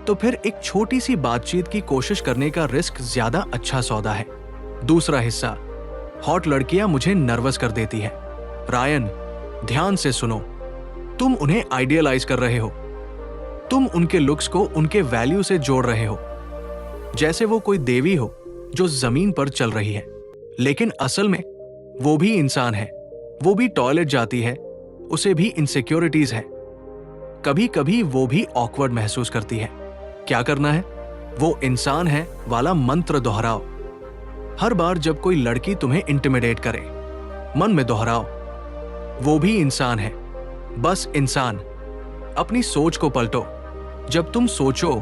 तो फिर एक छोटी सी बातचीत की कोशिश करने का रिस्क ज्यादा अच्छा सौदा है। दूसरा हिस्सा, हॉट लड़कियां मुझे नर्वस कर देती है। रायन, ध्यान से सुनो, तुम उन्हें आइडियलाइज कर रहे हो। तुम उनके लुक्स को उनके वैल्यू से जोड़ रहे हो, जैसे वो कोई देवी हो जो जमीन पर चल रही है। लेकिन असल में वो भी इंसान है, वो भी टॉयलेट जाती है, उसे भी इनसिक्योरिटीज है। कभी कभी वो भी ऑकवर्ड महसूस करती है। क्या करना है? वो इंसान है वाला मंत्र दोहराओ। हर बार जब कोई लड़की तुम्हें इंटिमिडेट करे, मन में दोहराओ, वो भी इंसान है, बस इंसान। अपनी सोच को पलटो। जब तुम सोचो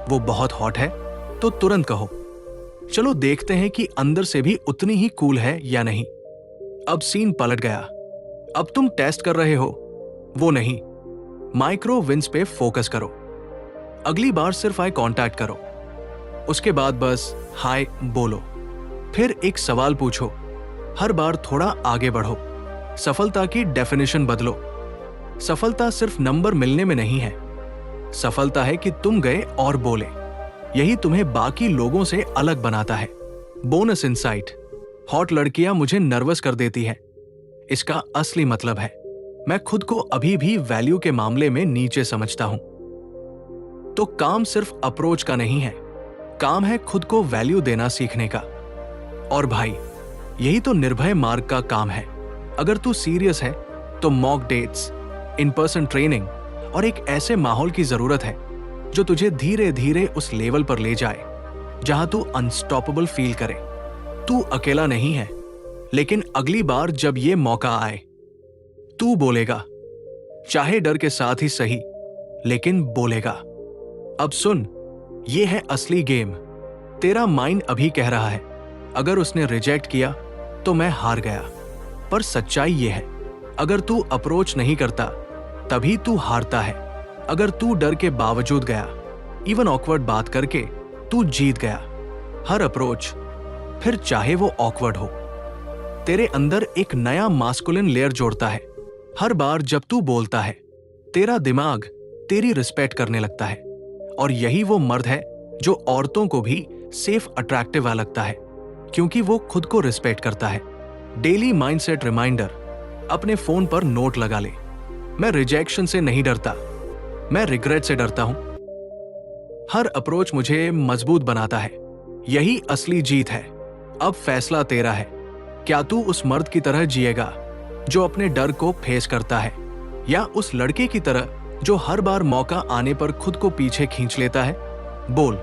वो बहुत हॉट है, तो तुरंत कहो, चलो देखते हैं कि अंदर से भी उतनी ही कूल है या नहीं। अब सीन पलट गया। अब तुम टेस्ट कर रहे हो, वो नहीं। माइक्रो विंस पे फोकस करो। अगली बार सिर्फ आई कांटेक्ट करो, उसके बाद बस हाय बोलो। फिर एक सवाल पूछो, हर बार थोड़ा आगे बढ़ो। सफलता की डेफिनेशन बदलो। सफलता सिर्फ नंबर मिलने में नहीं है, सफलता है कि तुम गए और बोले। यही तुम्हें बाकी लोगों से अलग बनाता है। बोनस इंसाइट, हॉट लड़कियां मुझे नर्वस कर देती है, इसका असली मतलब है मैं खुद को अभी भी वैल्यू के मामले में नीचे समझता हूं। तो काम सिर्फ अप्रोच का नहीं है, काम है खुद को वैल्यू देना सीखने का। और भाई, यही तो निर्भय मार्ग का काम है। अगर तू सीरियस है तो mock dates, in person training और एक ऐसे माहौल की जरूरत है जो तुझे धीरे धीरे उस लेवल पर ले जाए जहां तू अनस्टॉपेबल फील करे। तू अकेला नहीं है, लेकिन अगली बार जब ये मौका आए, तू बोलेगा, चाहे डर के साथ ही सही, लेकिन बोलेगा। अब सुन, ये है असली गेम। तेरा माइंड अभी कह रहा है, अगर उसने रिजेक्ट किया तो मैं हार गया। पर सच्चाई ये है, अगर तू अप्रोच नहीं करता तभी तू हारता है। अगर तू डर के बावजूद गया, इवन ऑकवर्ड बात करके, तू जीत गया। हर अप्रोच, फिर चाहे वो ऑकवर्ड हो, तेरे अंदर एक नया मास्कुलिन लेयर जोड़ता है। हर बार जब तू बोलता है, तेरा दिमाग तेरी रिस्पेक्ट करने लगता है। और यही वो मर्द है जो औरतों को भी सेफ अट्रैक्टिव लगता है, क्योंकि वो खुद को रिस्पेक्ट करता है। डेली माइंडसेट रिमाइंडर अपने फोन पर नोट लगा ले, मैं रिजेक्शन से नहीं डरता, मैं रिग्रेट से डरता हूं। हर अप्रोच मुझे मजबूत बनाता है। यही असली जीत है। अब फैसला तेरा है, क्या तू उस मर्द की तरह जिएगा जो अपने डर को फेस करता है, या उस लड़के की तरह जो हर बार मौका आने पर खुद को पीछे खींच लेता है? बोल।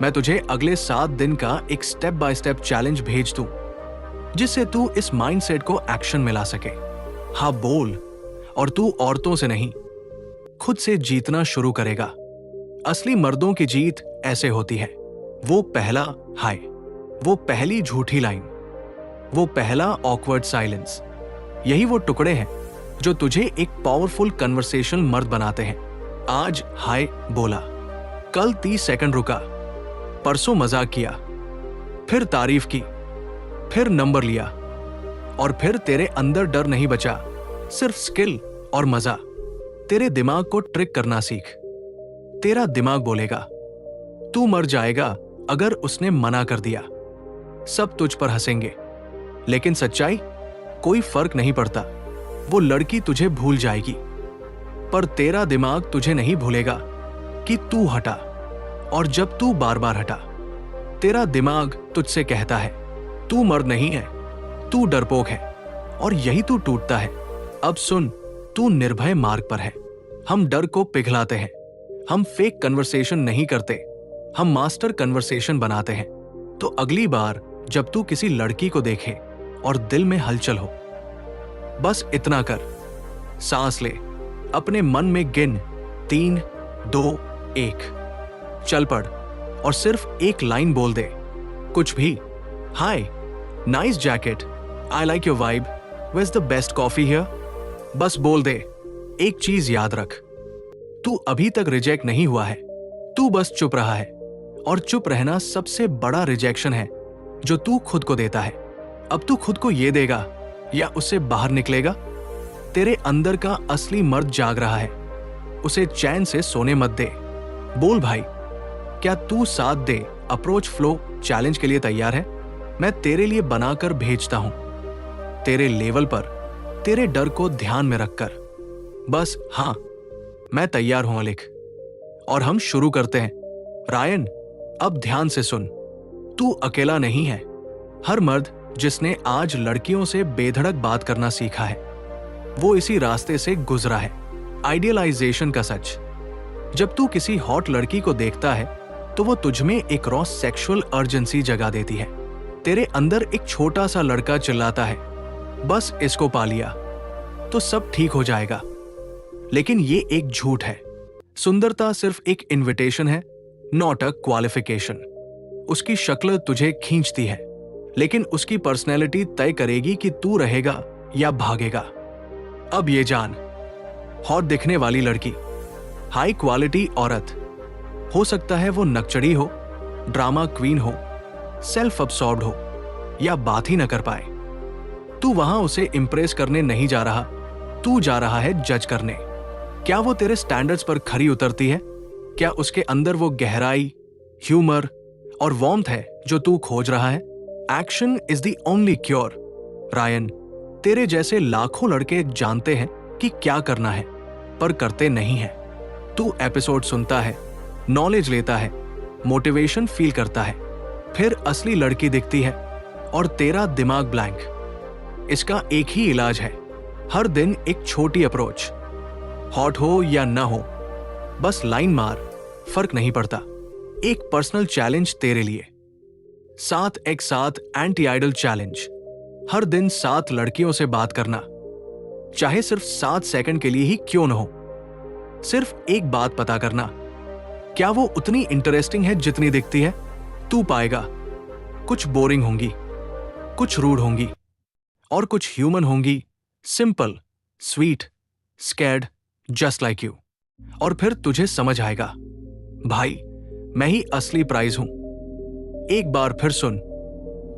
मैं तुझे अगले 7 दिन का एक स्टेप बाय स्टेप चैलेंज भेज दूं, जिससे तू इस माइंडसेट को एक्शन में ला सके। हाँ बोल, और तू औरतों से नहीं, खुद से जीतना शुरू करेगा। असली मर्दों की जीत ऐसे होती है। वो पहला हाय, वो पहली झूठी लाइन, वो पहला ऑकवर्ड साइलेंस, यही वो टुकड़े हैं जो तुझे एक पावरफुल कन्वर्सेशन मर्द बनाते हैं। आज हाय बोला, कल 30 सेकंड रुका, परसों मजाक किया, फिर तारीफ की, फिर नंबर लिया, और फिर तेरे अंदर डर नहीं बचा, सिर्फ स्किल और मजा। तेरे दिमाग को ट्रिक करना सीख। तेरा दिमाग बोलेगा, तू मर जाएगा अगर उसने मना कर दिया। सब तुझ पर हंसेंगे, लेकिन सच्चाई, कोई फर्क नहीं पड़ता। वो लड़की तुझे भूल जाएगी, पर तेरा दिमाग तुझे नहीं भूलेगा कि तू हटा। और जब तू बार बार हटा, तेरा दिमाग तुझसे कहता है तू मर्द नहीं है, तू डरपोक है, और यही तू टूटता है। अब सुन, तू निर्भय मार्ग पर है। हम डर को पिघलाते हैं, हम फेक कन्वर्सेशन नहीं करते, हम मास्टर कन्वर्सेशन बनाते हैं। तो अगली बार जब तू किसी लड़की को देखे और दिल में हलचल हो, बस इतना कर, सांस ले, अपने मन में गिन 3, 2, 1, चल पड़ और सिर्फ एक लाइन बोल दे, कुछ भी। Hi, nice jacket, I like your vibe, where's the best coffee here. बस बोल दे। एक चीज याद रख, तू अभी तक रिजेक्ट नहीं हुआ है, तू बस चुप रहा है। और चुप रहना सबसे बड़ा रिजेक्शन है जो तू खुद को देता है। अब तू खुद को ये देगा या उससे बाहर निकलेगा? तेरे अंदर का असली मर्द जाग रहा है, उसे चैन से सोने मत दे। बोल भाई, क्या तू साथ दे अप्रोच फ्लो चैलेंज के लिए तैयार है? मैं तेरे लिए बनाकर भेजता हूं, तेरे लेवल पर, तेरे डर को ध्यान में रखकर। बस हाँ, मैं तैयार हूं अलिक, और हम शुरू करते हैं। रायन, अब ध्यान से सुन, तू अकेला नहीं है। हर मर्द जिसने आज लड़कियों से बेधड़क बात करना सीखा है, वो इसी रास्ते से गुजरा है। आइडियलाइजेशन का सच। जब तू किसी हॉट लड़की को देखता है तो वो तुझमें एक रॉ सेक्सुअल अर्जेंसी जगा देती है। तेरे अंदर एक छोटा सा लड़का चिल्लाता है, बस इसको पा लिया तो सब ठीक हो जाएगा। लेकिन ये एक झूठ है। सुंदरता सिर्फ एक इनविटेशन है, नॉट अ क्वालिफिकेशन। उसकी शक्ल तुझे खींचती है, लेकिन उसकी पर्सनैलिटी तय करेगी कि तू रहेगा या भागेगा। अब ये जान, हॉट दिखने वाली लड़की, हाई क्वालिटी औरत, हो सकता है वो नकचड़ी हो, ड्रामा क्वीन हो, सेल्फ अब्सॉर्ब्ड हो, या बात ही न कर पाए। तू वहां उसे इंप्रेस करने नहीं जा रहा, तू जा रहा है जज करने। क्या वो तेरे स्टैंडर्ड्स पर खरी उतरती है? क्या उसके अंदर वो गहराई, ह्यूमर और वार्मथ है जो तू खोज रहा है? Action is the only cure. Ryan, तेरे जैसे लाखों लड़के जानते हैं कि क्या करना है, पर करते नहीं हैं। तू एपिसोड सुनता है, नॉलेज लेता है, मोटिवेशन फील करता है, फिर असली लड़की दिखती है और तेरा दिमाग ब्लैंक। इसका एक ही इलाज है, हर दिन एक छोटी अप्रोच। हॉट हो या ना हो, बस लाइन मार, फर्क नहीं पड़ता। एक पर्सनल चैलेंज तेरे लिए, 7x7 एंटी आइडल चैलेंज। हर दिन 7 लड़कियों से बात करना, चाहे सिर्फ 7 सेकंड के लिए ही क्यों न हो। सिर्फ एक बात पता करना, क्या वो उतनी इंटरेस्टिंग है जितनी दिखती है? तू पाएगा, कुछ बोरिंग होंगी, कुछ रूड होंगी, और कुछ ह्यूमन होंगी, simple, sweet, scared, just like you. और फिर तुझे समझ आएगा, भाई मैं ही असली प्राइज हूं। एक बार फिर सुन,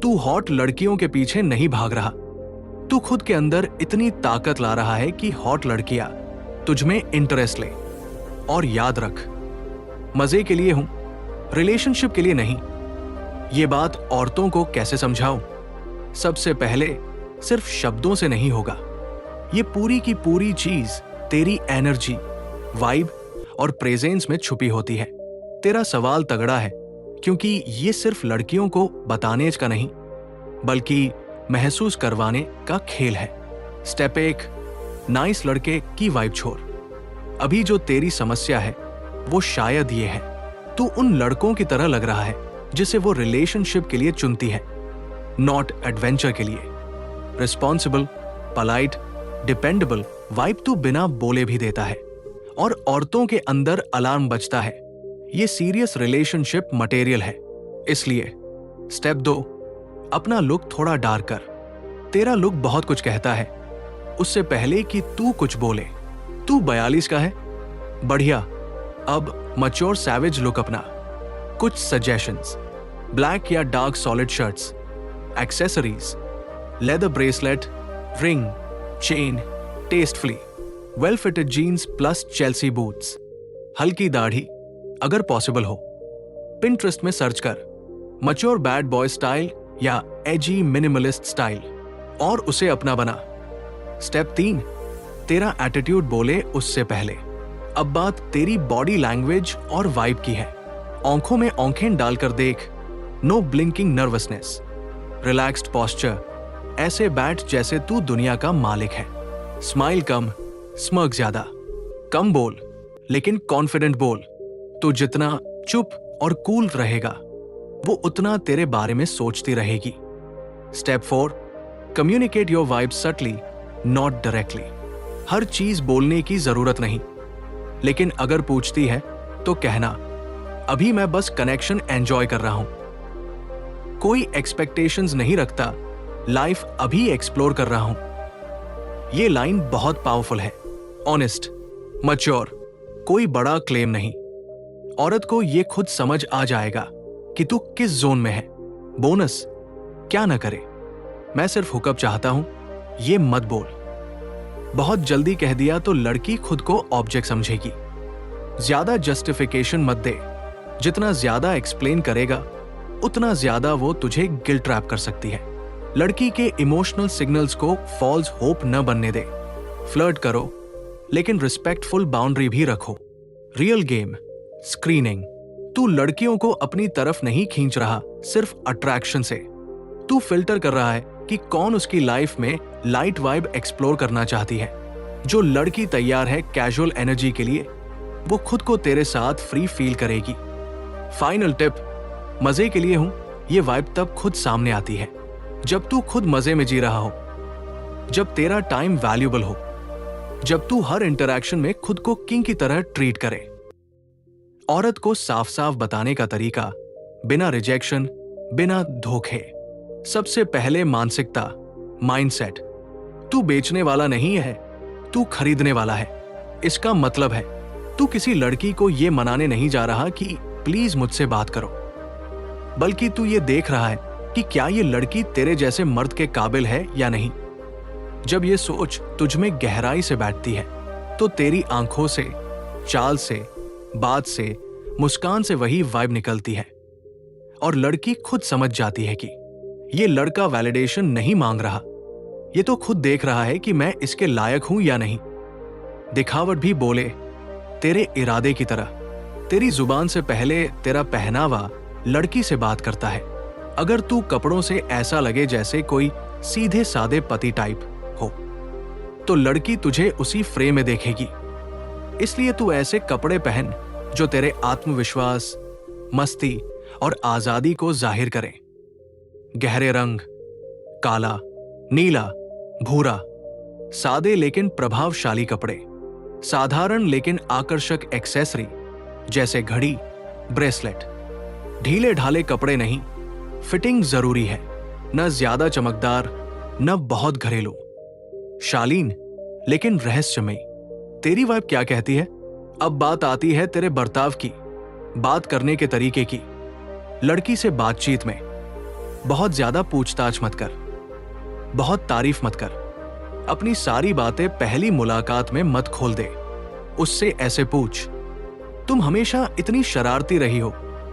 तू हॉट लड़कियों के पीछे नहीं भाग रहा, तू खुद के अंदर इतनी ताकत ला रहा है कि हॉट लड़कियां तुझमें इंटरेस्ट ले। और याद रख, मजे के लिए हूं, रिलेशनशिप के लिए नहीं। ये बात औरतों को कैसे समझाऊं? सबसे पहले सिर्फ शब्दों से नहीं होगा, ये पूरी की पूरी चीज तेरी एनर्जी, वाइब और प्रेजेंस में छुपी होती है। तेरा सवाल तगड़ा है, क्योंकि ये सिर्फ लड़कियों को बताने का नहीं, बल्कि महसूस करवाने का खेल है। स्टेप 1, नाइस लड़के की वाइब छोड़। अभी जो तेरी समस्या है वो शायद ये है, तू उन लड़कों की तरह लग रहा है जिसे वो रिलेशनशिप के लिए चुनती है, नॉट एडवेंचर के लिए। रिस्पॉन्सिबल, पलाइट, डिपेंडेबल वाइब तू बिना बोले भी देता है, और औरतों के अंदर अलार्म बजता है, ये सीरियस रिलेशनशिप मटेरियल है। इसलिए स्टेप 2, अपना लुक थोड़ा डार्क कर। तेरा लुक बहुत कुछ कहता है। उससे पहले कि तू कुछ बोले, तू 42 का है, बढ़िया। अब मैच्योर सैवेज लुक अपना। कुछ सजेशंस, ब्लैक या dark solid shirts, accessories, leather bracelet, ring, chain, tastefully, well fitted jeans plus Chelsea boots, हल्की दाढ़ी अगर पॉसिबल हो, पिंटरेस्ट में सर्च कर मैच्योर बैड बॉय स्टाइल या एजी मिनिमलिस्ट स्टाइल और उसे अपना बना। स्टेप 3, तेरा एटीट्यूड बोले उससे पहले। अब बात तेरी बॉडी लैंग्वेज और वाइब की है। आंखों में आंखें डालकर देख। No blinking nervousness, relaxed posture, ऐसे बैठ जैसे तू दुनिया का मालिक है। स्माइल कम, स्मर्क ज्यादा। कम बोल लेकिन कॉन्फिडेंट बोल। तू जितना चुप और कूल रहेगा वो उतना तेरे बारे में सोचती रहेगी। Step 4, communicate your vibe subtly, not directly. हर चीज बोलने की जरूरत नहीं, लेकिन अगर पूछती है तो कहना, अभी मैं बस कनेक्शन एंजॉय कर रहा हूं। कोई एक्सपेक्टेशंस नहीं रखता, लाइफ अभी एक्सप्लोर कर रहा हूं। ये लाइन बहुत पावरफुल है। ऑनेस्ट, मैच्योर, कोई बड़ा क्लेम नहीं। औरत को ये खुद समझ आ जाएगा कि तू किस जोन में है। बोनस, क्या ना करे, मैं सिर्फ हुकअप चाहता हूं, ये मत बोल। बहुत जल्दी कह दिया तो लड़की खुद को ऑब्जेक्ट समझेगी। ज्यादा जस्टिफिकेशन मत दे। जितना ज्यादा एक्सप्लेन करेगा उतना ज्यादा वो तुझे गिल्ट ट्रैप कर सकती है। लड़की के इमोशनल सिग्नल्स को फॉल्स होप न बनने दे। फ्लर्ट करो लेकिन रिस्पेक्टफुल बाउंड्री भी रखो। Real game, screening. तू लड़कियों को अपनी तरफ नहीं खींच रहा सिर्फ अट्रैक्शन से। तू फिल्टर कर रहा है कि कौन उसकी लाइफ में लाइट वाइब एक्सप्लोर करना चाहती है। जो लड़की तैयार है कैजुअल एनर्जी के लिए, वो खुद को तेरे साथ फ्री फील करेगी। फाइनल टिप, मजे के लिए हूं, ये वाइब तब खुद सामने आती है जब तू खुद मजे में जी रहा हो, जब तेरा टाइम वैल्यूबल हो, जब तू हर इंटरैक्शन में खुद को किंग की तरह ट्रीट करे। औरत को साफ साफ बताने का तरीका, बिना रिजेक्शन, बिना धोखे। सबसे पहले मानसिकता, माइंडसेट। तू बेचने वाला नहीं है, तू खरीदने वाला है। इसका मतलब है तू किसी लड़की को यह मनाने नहीं जा रहा कि प्लीज मुझसे बात करो, बल्कि तू ये देख रहा है कि क्या ये लड़की तेरे जैसे मर्द के काबिल है या नहीं। जब ये सोच तुझ में गहराई से बैठती है तो तेरी आंखों से, चाल से, बात से, मुस्कान से वही वाइब निकलती है और लड़की खुद समझ जाती है कि ये लड़का वैलिडेशन नहीं मांग रहा, ये तो खुद देख रहा है कि मैं इसके लायक हूं या नहीं। दिखावट भी बोले तेरे इरादे की तरह। तेरी जुबान से पहले तेरा पहनावा लड़की से बात करता है। अगर तू कपड़ों से ऐसा लगे जैसे कोई सीधे सादे पति टाइप हो तो लड़की तुझे उसी फ्रेम में देखेगी। इसलिए तू ऐसे कपड़े पहन जो तेरे आत्मविश्वास, मस्ती और आजादी को जाहिर करें। गहरे रंग, काला, नीला, भूरा, सादे लेकिन प्रभावशाली कपड़े, साधारण लेकिन आकर्षक एक्सेसरी जैसे घड़ी, ब्रेसलेट। ढीले ढाले कपड़े नहीं, फिटिंग जरूरी है। न ज्यादा चमकदार, न बहुत घरेलू। शालीन लेकिन रहस्यमयी। तेरी वाइब क्या कहती है? अब बात आती है तेरे बर्ताव की, बात करने के तरीके की। लड़की से बातचीत में बहुत ज्यादा पूछताछ मत कर, बहुत तारीफ मत कर। अपनी सारी बातें पहली मुलाकात में मत खोल दे। उससे ऐसे पूछ, तुम हमेशा इतनी शरारती रही हो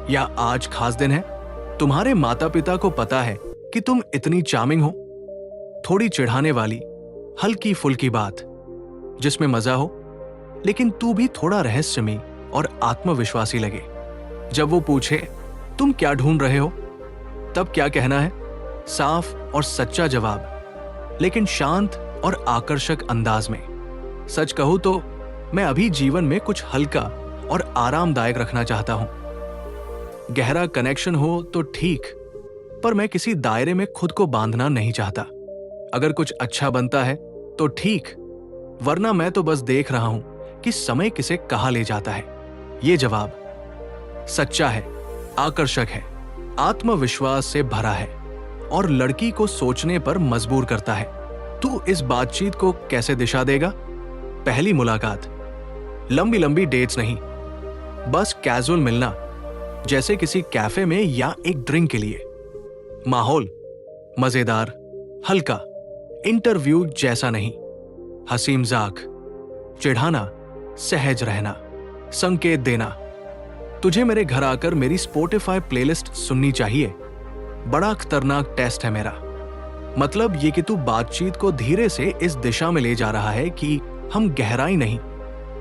या आज खास दिन है? तुम्हारे माता पिता को पता है कि तुम इतनी चार्मिंग हो? थोड़ी चिढ़ाने वाली, हल्की फुल्की बात जिसमें मजा हो लेकिन तू भी थोड़ा रहस्यमयी और आत्मविश्वासी लगे। जब वो पूछे तुम क्या ढूंढ रहे हो, तब क्या कहना है? साफ और सच्चा जवाब, लेकिन शांत और आकर्षक अंदाज में। सच कहूं तो मैं अभी जीवन में कुछ हल्का और आरामदायक रखना चाहता हूं। गहरा कनेक्शन हो तो ठीक, पर मैं किसी दायरे में खुद को बांधना नहीं चाहता। अगर कुछ अच्छा बनता है तो ठीक, वरना मैं तो बस देख रहा हूं कि समय किसे कहां ले जाता है। ये जवाब सच्चा है, आकर्षक है, आत्मविश्वास से भरा है और लड़की को सोचने पर मजबूर करता है। तू इस बातचीत को कैसे दिशा देगा? पहली मुलाकात, लंबी लंबी डेट्स नहीं, बस कैजुअल मिलना, जैसे किसी कैफे में या एक ड्रिंक के लिए। माहौल मजेदार, हल्का, इंटरव्यू जैसा नहीं। हंसी मजाक, चिढ़ाना, सहज रहना, संकेत देना। तुझे मेरे घर आकर मेरी स्पॉटिफाई प्लेलिस्ट सुननी चाहिए। बड़ा खतरनाक टेस्ट है मेरा। मतलब ये कि तू बातचीत को धीरे से इस दिशा में ले जा रहा है कि हम गहराई नहीं,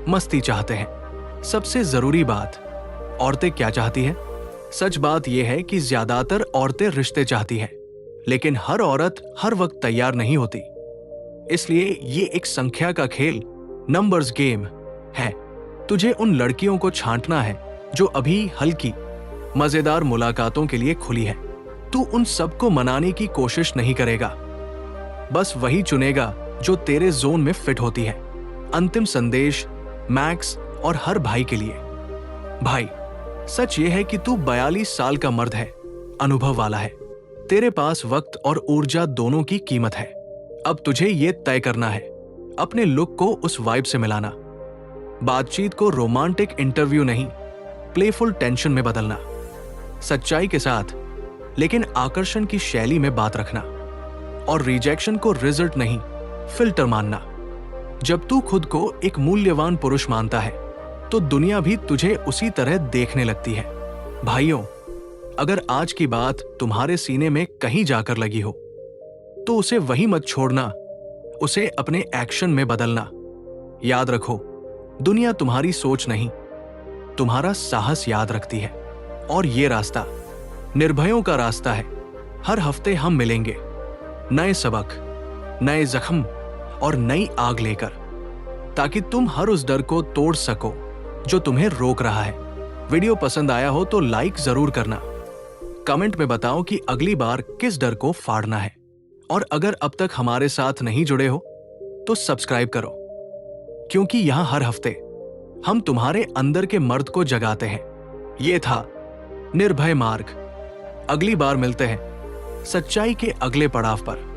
मस्ती चाहते हैं। सबसे जरूरी बात, औरतें क्या चाहती हैं? सच बात यह है कि ज्यादातर औरतें रिश्ते चाहती हैं, लेकिन हर औरत हर वक्त तैयार नहीं होती। इसलिए ये एक संख्या का खेल, नंबर्स गेम है। तुझे उन लड़कियों को छांटना है जो अभी हल्की, मजेदार मुलाकातों के लिए खुली है। तू उन सबको मनाने की कोशिश नहीं करेगा, बस वही चुनेगा जो तेरे जोन में फिट होती है। अंतिम संदेश मैक्स और हर भाई के लिए। भाई, सच ये है कि तू 42 साल का मर्द है, अनुभव वाला है। तेरे पास वक्त और ऊर्जा दोनों की कीमत है। अब तुझे ये तय करना है अपने लुक को उस वाइब से मिलाना। बातचीत को रोमांटिक इंटरव्यू नहीं, प्लेफुल टेंशन में बदलना। सच्चाई के साथ लेकिन आकर्षण की शैली में बात रखना। और रिजेक्शन को रिजल्ट नहीं, फिल्टर मानना। जब तू खुद को एक मूल्यवान पुरुष मानता है तो दुनिया भी तुझे उसी तरह देखने लगती है। भाइयों, अगर आज की बात तुम्हारे सीने में कहीं जाकर लगी हो तो उसे वहीं मत छोड़ना, उसे अपने एक्शन में बदलना। याद रखो, दुनिया तुम्हारी सोच नहीं, तुम्हारा साहस याद रखती है। और ये रास्ता निर्भयों का रास्ता है। हर हफ्ते हम मिलेंगे, नए सबक, नए जख्म और नई आग लेकर, ताकि तुम हर उस डर को तोड़ सको जो तुम्हें रोक रहा है। वीडियो पसंद आया हो तो लाइक जरूर करना। कमेंट में बताओ कि अगली बार किस डर को फाड़ना है। और अगर अब तक हमारे साथ नहीं जुड़े हो तो सब्सक्राइब करो, क्योंकि यहां हर हफ्ते हम तुम्हारे अंदर के मर्द को जगाते हैं। ये था निर्भय मार्ग। अगली बार मिलते हैं सच्चाई के अगले पड़ाव पर।